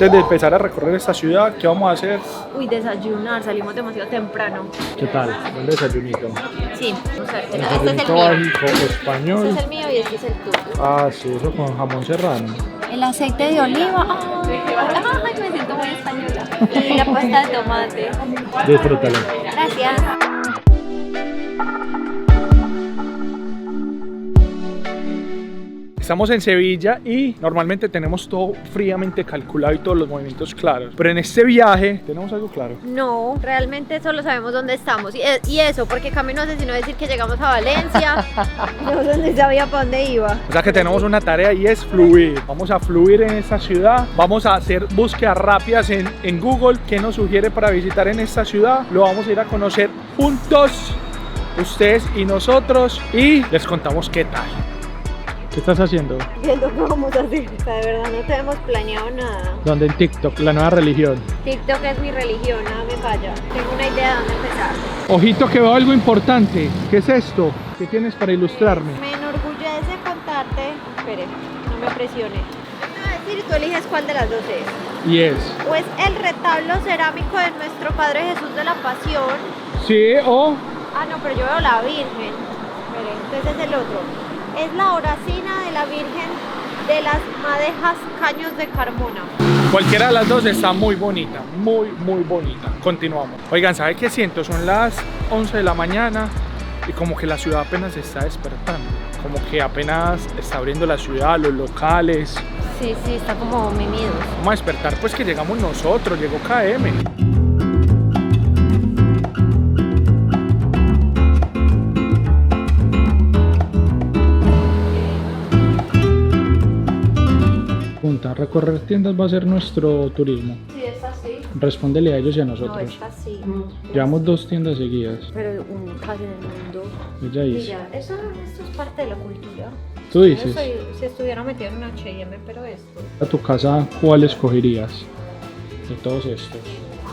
Antes de empezar a recorrer esta ciudad, ¿qué vamos a hacer? Uy, desayunar, salimos demasiado temprano. ¿Qué tal? Un desayunito. Sí, o sea, este es el Desayunito mío. básico español. Este es el mío y este es el tuyo. Ah, sí, eso con jamón serrano. El aceite de oliva. Ay, me siento muy española. Y la pasta de tomate. Disfrútalo. Gracias. Estamos en Sevilla y normalmente tenemos todo fríamente calculado y todos los movimientos claros. Pero en este viaje tenemos algo claro. No, realmente solo sabemos dónde estamos. Y eso, porque camino no sé sino decir que llegamos a Valencia. No sé ni sabía para dónde iba. O sea que tenemos una tarea y es fluir. Vamos a fluir en esta ciudad. Vamos a hacer búsquedas rápidas en Google. ¿Qué nos sugiere para visitar en esta ciudad? Lo vamos a ir a conocer juntos, ustedes y nosotros. Y les contamos qué tal. ¿Qué estás haciendo? Viendo qué vamos a hacer. O sea, de verdad no tenemos planeado nada. ¿Dónde? En TikTok, la nueva religión. TikTok es mi religión, nada me falla. Tengo una idea de dónde empezar. Ojito que veo algo importante. ¿Qué es esto? ¿Qué tienes para ilustrarme? Me enorgullece contarte. Espere, no me presione. Yo te voy a decir y tú eliges cuál de las dos es. Y es. O es el retablo cerámico de nuestro Padre Jesús de la Pasión. Sí, o. Ah, no, pero yo veo la Virgen. Espere, entonces es el otro. Es la horacina de la Virgen de las Madejas Caños de Carmona. Cualquiera de las dos está muy bonita, muy bonita. Continuamos. Oigan, ¿sabe qué siento? Son las 11 de la mañana y como que la ciudad apenas se está despertando. Como que apenas está abriendo la ciudad, los locales. Sí, está como mimidos. Vamos a despertar pues que llegamos nosotros, llegó KM. Recorrer tiendas va a ser nuestro turismo. Sí, esta sí. Respóndele a ellos y a nosotros. No, esta sí. Llevamos 2 tiendas seguidas. Pero un casi en el mundo. Ella dice. Mira, esto es parte de la cultura. Tú dices. Yo si estuviera metido en un H&M, pero esto. A tu casa, ¿cuál escogerías de todos estos?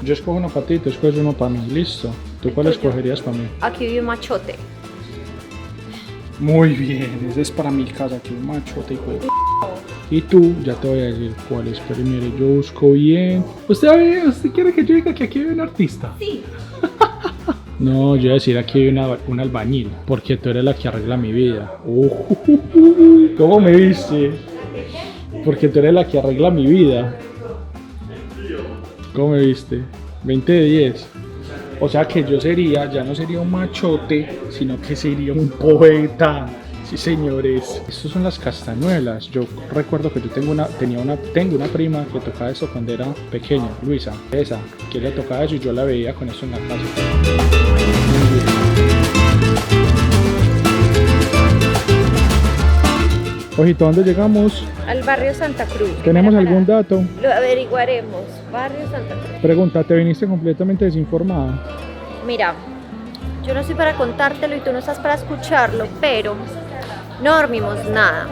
Yo escojo uno para ti, tú escoges uno para mí. Listo. ¿Tú cuál escogerías para mí? Aquí vi un machote. Muy bien, ese es para mi casa, aquí un machote y tú, ya te voy a decir cuál es, pero mire, yo busco bien. ¿Usted quiere que yo diga que aquí hay un artista? Sí. No, yo voy a decir aquí hay un albañil, porque tú eres la que arregla mi vida. ¿Cómo me viste? Porque tú eres la que arregla mi vida. ¿Cómo me viste? 20 de 10. O sea que yo ya no sería un machote, sino que sería un poeta. Sí, señores. Estas son las castañuelas. Yo recuerdo que yo tengo una prima que tocaba eso cuando era pequeña, Luisa. Esa, que le tocaba eso y yo la veía con eso en la casa. Ojito, ¿dónde llegamos? Al barrio Santa Cruz. ¿Tenemos algún dato? Lo averiguaremos. Barrio Santa Cruz. Pregunta, ¿te viniste completamente desinformada? Mira, yo no estoy para contártelo y tú no estás para escucharlo, pero no dormimos nada.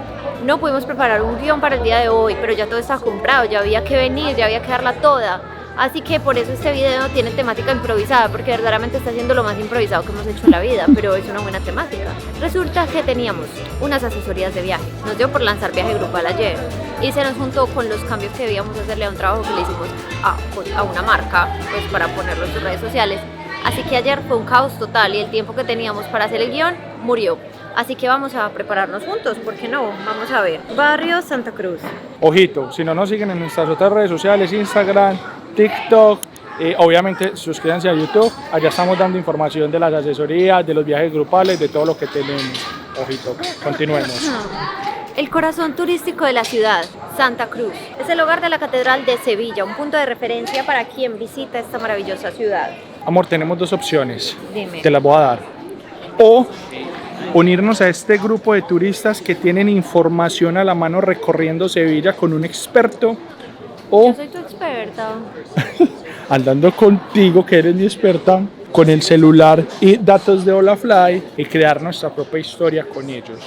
No pudimos preparar un guión para el día de hoy, pero ya todo está comprado, ya había que venir, ya había que darla toda. Así que por eso este video tiene temática improvisada, porque verdaderamente está siendo lo más improvisado que hemos hecho en la vida, pero es una buena temática. Resulta que teníamos unas asesorías de viaje. Nos dio por lanzar viaje grupal ayer y se nos juntó con los cambios que debíamos hacerle a un trabajo que le hicimos a una marca, pues para ponerlo en sus redes sociales. Así que ayer fue un caos total y el tiempo que teníamos para hacer el guión murió. Así que vamos a prepararnos juntos, ¿por qué no? Vamos a ver. Barrio Santa Cruz. Ojito, si no nos siguen en nuestras otras redes sociales, Instagram, TikTok, obviamente suscríbanse a YouTube. Allá estamos dando información de las asesorías, de los viajes grupales, de todo lo que tenemos. Ojito, continuemos. El corazón turístico de la ciudad, Santa Cruz. Es el hogar de la Catedral de Sevilla, un punto de referencia para quien visita esta maravillosa ciudad. Amor, tenemos 2 opciones. Dime. Te las voy a dar. O unirnos a este grupo de turistas que tienen información a la mano recorriendo Sevilla con un experto. O Yo soy tu experta. andando contigo, que eres mi experta, con el celular y datos de Holafly y crear nuestra propia historia con ellos.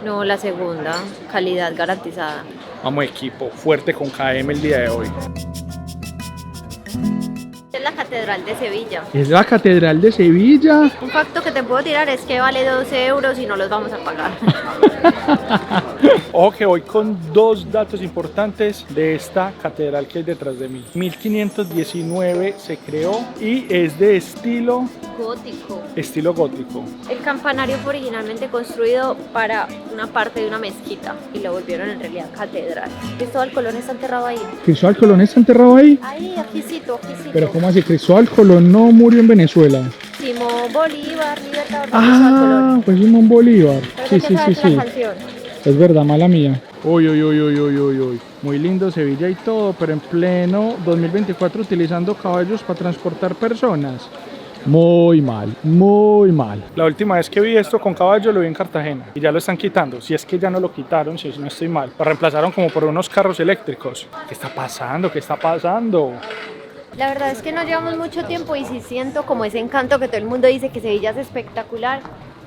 No, la segunda. Calidad garantizada. Vamos equipo, fuerte con KM el día de hoy. es la Catedral de Sevilla. Es la Catedral de Sevilla. Un facto que te puedo tirar es que vale 12 euros y no los vamos a pagar. Ojo que voy con dos datos importantes de esta catedral que hay detrás de mí. 1519 se creó y es de estilo Gótico. gótico. El campanario fue originalmente construido para una parte de una mezquita y lo volvieron en realidad catedral. Cristóbal Colón está enterrado ahí. ¿Cristóbal Colón está enterrado ahí? Ahí, aquícito. Pero ¿cómo así? ¿Cristóbal Colón no murió en Venezuela? Simón Bolívar, Libertador de Cristóbal Ah, Colón. fue Simón Bolívar. Creo que sabes la canción. Es verdad, mala mía. Uy. Muy lindo Sevilla y todo, pero en pleno 2024 utilizando caballos para transportar personas. Muy mal. La última vez que vi esto con caballo lo vi en Cartagena y ya lo están quitando. Si es que ya no lo quitaron, si no estoy mal. Lo reemplazaron como por unos carros eléctricos. ¿Qué está pasando? La verdad es que no llevamos mucho tiempo y sí siento como ese encanto que todo el mundo dice que Sevilla es espectacular.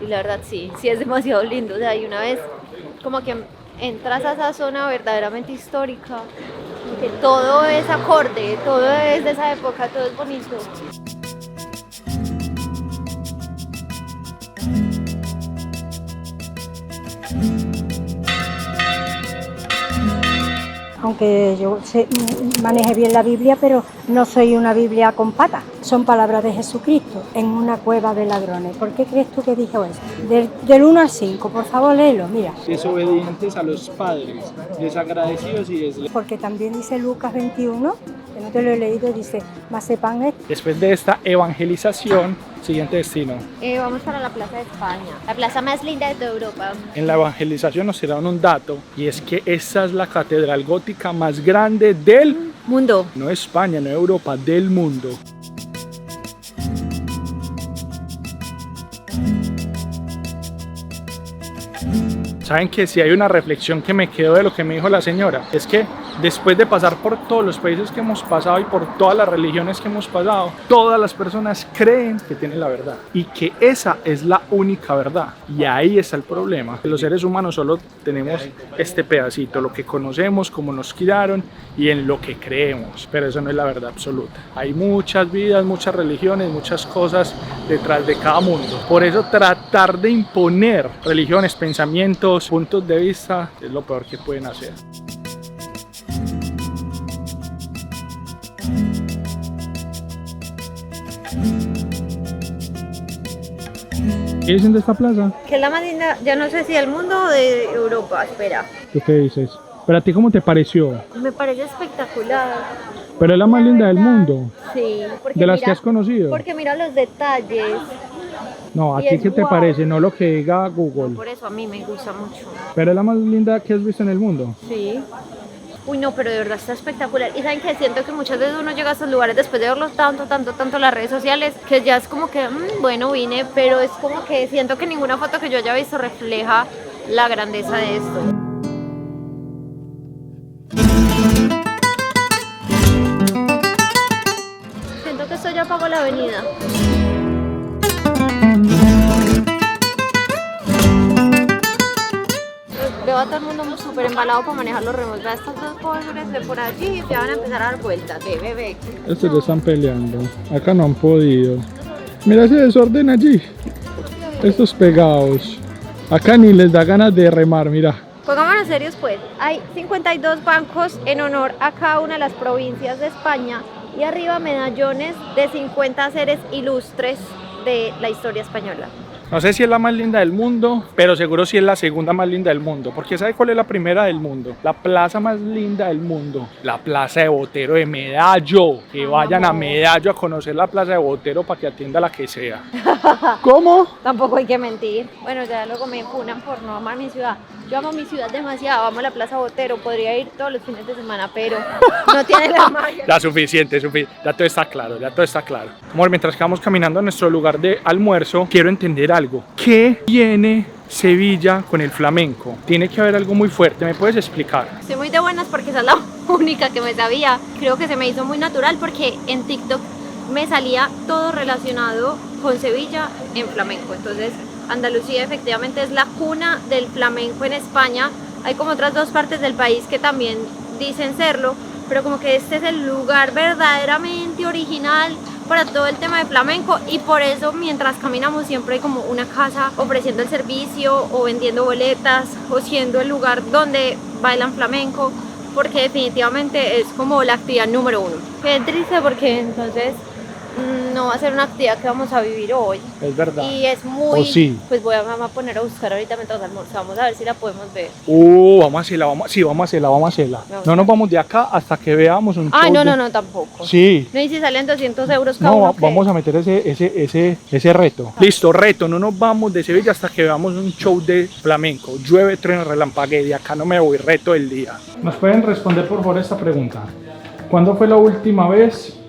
Y la verdad sí es demasiado lindo. O sea, y una vez como que entras a esa zona verdaderamente histórica, que todo es acorde, todo es de esa época, todo es bonito. Aunque yo maneje bien la Biblia, pero no soy una Biblia con patas. Son palabras de Jesucristo en una cueva de ladrones. ¿Por qué crees tú que dijo eso? Del 1 al 5, por favor léelo, mira. Desobedientes a los padres, desagradecidos y desleales. Porque también dice Lucas 21, que no te lo he leído, dice, mas sepan esto. Después de esta evangelización, siguiente destino. Vamos para la Plaza de España, la plaza más linda de toda Europa. En la evangelización nos tiraron un dato y es que esta es la catedral gótica más grande del mundo. No España, no Europa, del mundo. ¿Saben que si hay una reflexión que me quedó de lo que me dijo la señora? Es que después de pasar por todos los países que hemos pasado y por todas las religiones que hemos pasado, todas las personas creen que tienen la verdad y que esa es la única verdad. Y ahí está el problema. Los seres humanos solo tenemos este pedacito, lo que conocemos, cómo nos criaron y en lo que creemos, pero eso no es la verdad absoluta. Hay muchas vidas, muchas religiones, muchas cosas detrás de cada mundo. Por eso tratar de imponer religiones, pensamientos, puntos de vista es lo peor que pueden hacer. ¿Qué dicen de esta plaza? Que es la más linda, ya no sé si del mundo o de Europa, espera. ¿Tú qué dices? ¿Pero a ti cómo te pareció? Me parece espectacular. ¿Pero es la más linda del mundo? Sí. ¿De las que has conocido? Porque mira los detalles. No, ¿a Y ti es qué te guau. parece? No lo que diga Google. Por eso a mí me gusta mucho. ¿Pero es la más linda que has visto en el mundo? Sí. Uy, no, pero de verdad está espectacular. Y saben que siento que muchas veces uno llega a estos lugares después de verlos tanto en las redes sociales, que ya es como que, bueno, vine, pero es como que siento que ninguna foto que yo haya visto refleja la grandeza de esto. Siento que esto ya pagó la avenida. Veo a todo el mundo súper embalado para manejar los remos. Vea estas dos pobres de por allí ya van a empezar a dar vueltas. Ve. Estos ya están peleando. Acá no han podido. Mira ese desorden allí. Estos pegados. Acá ni les da ganas de remar, mira. Pongámonos serios pues. Hay 52 bancos en honor a cada una de las provincias de España y arriba medallones de 50 seres ilustres de la historia española. No sé si es la más linda del mundo, pero seguro sí es la segunda más linda del mundo. Porque ¿sabe cuál es la primera del mundo? La plaza más linda del mundo. La plaza de Botero de Medallo. Que vayan a Medallo a conocer la plaza de Botero para que atienda la que sea. ¿Cómo? Tampoco hay que mentir. Bueno, ya luego me funan por no amar mi ciudad. Yo amo mi ciudad demasiado, amo la Plaza Botero. Podría ir todos los fines de semana, pero no tiene la magia. Ya suficiente, ya todo está claro, Amor, mientras que vamos caminando a nuestro lugar de almuerzo, quiero entender algo. ¿Qué tiene Sevilla con el flamenco? Tiene que haber algo muy fuerte, ¿me puedes explicar? Estoy muy de buenas porque esa es la única que me sabía. Creo que se me hizo muy natural porque en TikTok me salía todo relacionado con Sevilla en flamenco. Entonces, Andalucía efectivamente es la cuna del flamenco en España. Hay como otras dos partes del país que también dicen serlo, pero como que este es el lugar verdaderamente original para todo el tema de flamenco, y por eso mientras caminamos siempre hay como una casa ofreciendo el servicio o vendiendo boletas o siendo el lugar donde bailan flamenco, porque definitivamente es como la actividad número uno. Qué triste porque entonces no va a ser una actividad que vamos a vivir hoy. Es verdad. Y es muy... ¿O sí? Pues voy a poner a buscar ahorita mientras almorzamos a ver si la podemos ver. Vamos a hacerla, vamos a hacerla. No nos vamos de acá hasta que veamos un show. No, tampoco. Sí. No, y si salen 200 euros cada No, uno, ¿qué? vamos a meter ese reto. Listo, reto. No nos vamos de Sevilla hasta que veamos un show de flamenco. Llueve, trueno, relampaguee. De acá no me voy. Reto del día. ¿Nos pueden responder por favor esta pregunta? ¿Cuándo fue la última vez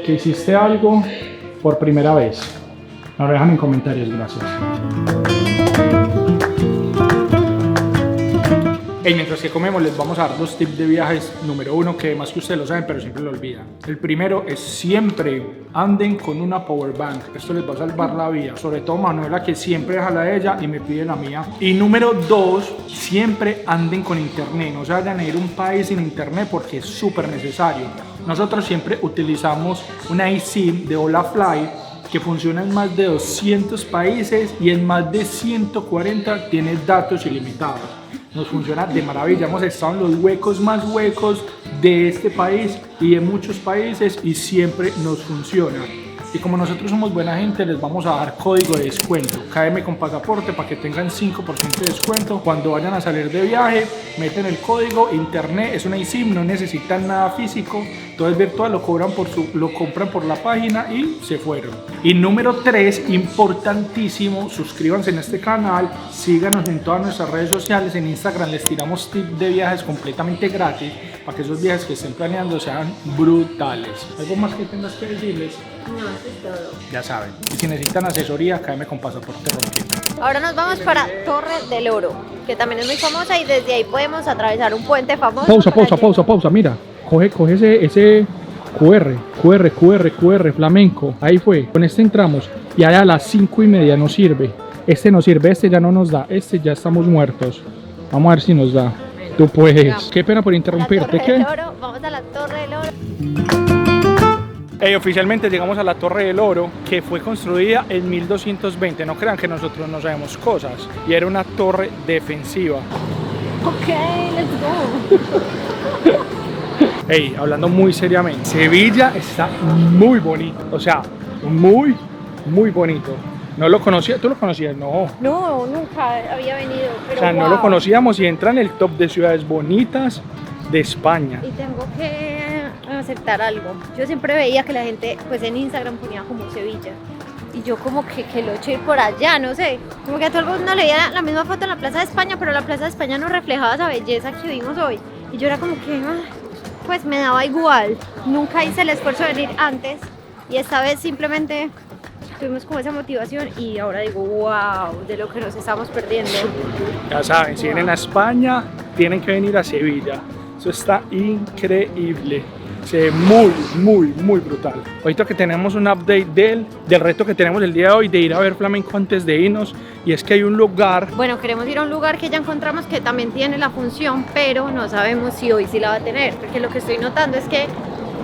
que hiciste algo por primera vez? Nos lo dejan en comentarios, gracias. Y mientras que comemos les vamos a dar 2 tips de viajes. Número 1, que más que ustedes lo saben pero siempre lo olvidan. El primero es siempre anden con una power bank. Esto les va a salvar la vida, sobre todo Manuela, que siempre deja la de ella y me pide la mía. Y número 2, siempre anden con internet. No se vayan a ir a un país sin internet porque es súper necesario. Nosotros siempre utilizamos una eSIM de Holafly que funciona en más de 200 países y en más de 140 tiene datos ilimitados. Nos funciona de maravilla. Hemos estado en los huecos más huecos de este país y de muchos países y siempre nos funciona. Y como nosotros somos buena gente, les vamos a dar código de descuento. KM con pasaporte para que tengan 5% de descuento. Cuando vayan a salir de viaje, meten el código. Internet es una eSIM, no necesitan nada físico. Todo es virtual, lo compran por la página y se fueron. Y número 3, importantísimo, suscríbanse en este canal. Síganos en todas nuestras redes sociales. En Instagram les tiramos tips de viajes completamente gratis para que esos viajes que estén planeando sean brutales. ¿Algo más que tengas que decirles? No, eso es todo. Ya saben. Y si necesitan asesoría, KM con pasaporte rompiendo. Ahora nos vamos para Torre del Oro, que también es muy famosa, y desde ahí podemos atravesar un puente famoso. Pausa. Mira, coge ese QR, flamenco. Ahí fue. Con este entramos y allá a las 5:30 nos sirve. Este nos sirve, este ya no nos da. Este ya estamos muertos. Vamos a ver si nos da. Tú puedes. Vamos. Qué pena por interrumpirte. ¿Qué? Vamos a la Torre del Oro. Oficialmente llegamos a la Torre del Oro, que fue construida en 1220. No crean que nosotros no sabemos cosas. Y era una torre defensiva. Ok, let's go. Hablando muy seriamente, Sevilla está muy bonito. O sea, muy bonito. No lo conocía, ¿tú lo conocías? No. No, nunca había venido. Pero O sea, no lo conocíamos y entra en el top de ciudades bonitas de España. Y tengo que aceptar algo. Yo siempre veía que la gente, pues en Instagram ponía como Sevilla. Y yo como que lo eché ir por allá, no sé. Como que a todo el mundo le veía la misma foto en la Plaza de España, pero la Plaza de España no reflejaba esa belleza que vimos hoy. Y yo era como que, pues me daba igual. Nunca hice el esfuerzo de venir antes. Y esta vez simplemente tuvimos como esa motivación y ahora digo, wow, de lo que nos estamos perdiendo. Ya saben, si vienen a España, tienen que venir a Sevilla. Eso está increíble. Se ve muy brutal. Ahorita que tenemos un update del reto que tenemos el día de hoy de ir a ver flamenco antes de irnos, y es que hay un lugar. Bueno, queremos ir a un lugar que ya encontramos que también tiene la función, pero no sabemos si hoy sí la va a tener, porque lo que estoy notando es que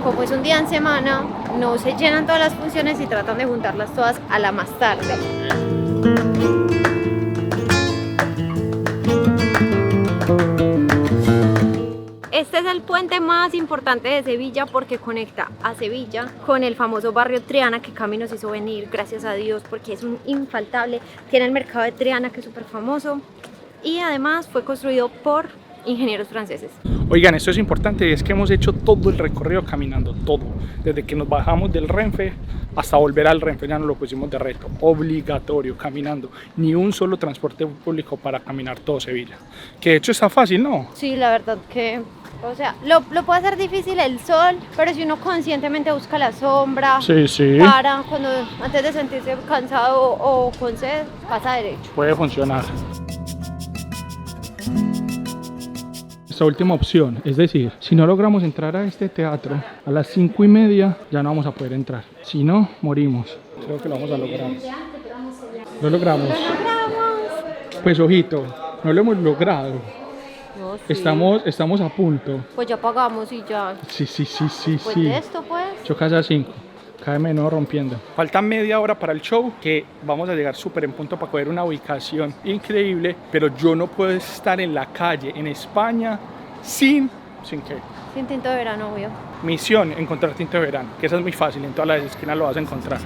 como es un día en semana, no se llenan todas las funciones y tratan de juntarlas todas a la más tarde. Este es el puente más importante de Sevilla porque conecta a Sevilla con el famoso barrio Triana, que Cami nos hizo venir, gracias a Dios, porque es un infaltable. Tiene el mercado de Triana, que es súper famoso, y además fue construido por ingenieros franceses. Oigan, esto es importante, es que hemos hecho todo el recorrido caminando, todo, desde que nos bajamos del Renfe hasta volver al Renfe. Ya nos lo pusimos de reto, obligatorio, caminando, ni un solo transporte público para caminar todo Sevilla, que de hecho está fácil, ¿no? Sí, la verdad que, o sea, lo puede hacer difícil el sol, pero si uno conscientemente busca la sombra, Sí. para cuando antes de sentirse cansado o con sed, pasa derecho. Puede funcionar. Esta última opción, es decir, si no logramos entrar a este teatro a las 5:30, ya no vamos a poder entrar. Si no, morimos. Creo que lo vamos a lograr. Lo logramos. Pues ojito, no lo hemos logrado. No, sí. Estamos a punto. Pues ya pagamos y ya. Sí. Pues de esto, pues. Chocas a 5. Cada menos rompiendo. Falta media hora para el show, que vamos a llegar súper en punto para coger una ubicación increíble, pero yo no puedo estar en la calle en España sin qué. Sin tinto de verano, obvio. Misión, encontrar tinto de verano, que esa es muy fácil, en todas las esquinas lo vas a encontrar.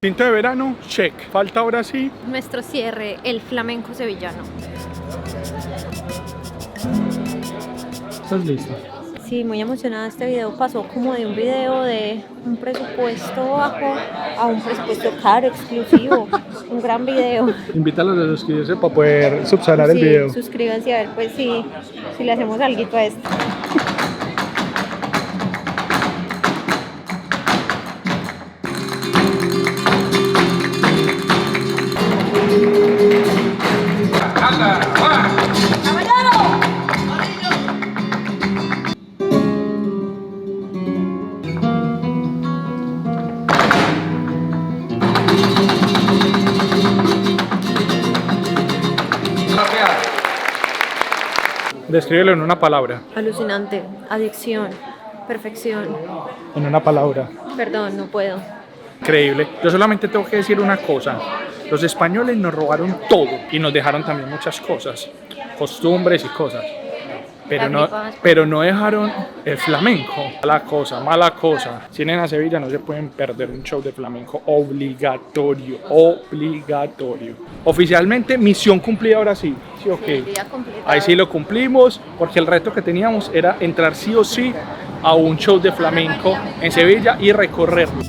Tinto de verano, check. Falta ahora sí. Nuestro cierre, el flamenco sevillano. ¿Estás lista? Sí, muy emocionada. Este video pasó como de un video de un presupuesto bajo a un presupuesto caro, exclusivo. Un gran video. Invítalos a suscribirse para poder subsanar el Sí, video. suscríbanse a ver pues si le hacemos algo a esto. Descríbelo en una palabra. Alucinante, adicción, perfección. En una palabra. Perdón, no puedo. Increíble. Yo solamente tengo que decir una cosa. Los españoles nos robaron todo y nos dejaron también muchas cosas, costumbres y cosas. Pero no dejaron el flamenco. Mala cosa. Si vienen a Sevilla no se pueden perder un show de flamenco obligatorio. Oficialmente misión cumplida ahora sí. Sí, ok. Sí, día completado. Ahí sí lo cumplimos porque el reto que teníamos era entrar sí o sí a un show de flamenco en Sevilla y recorrerlo.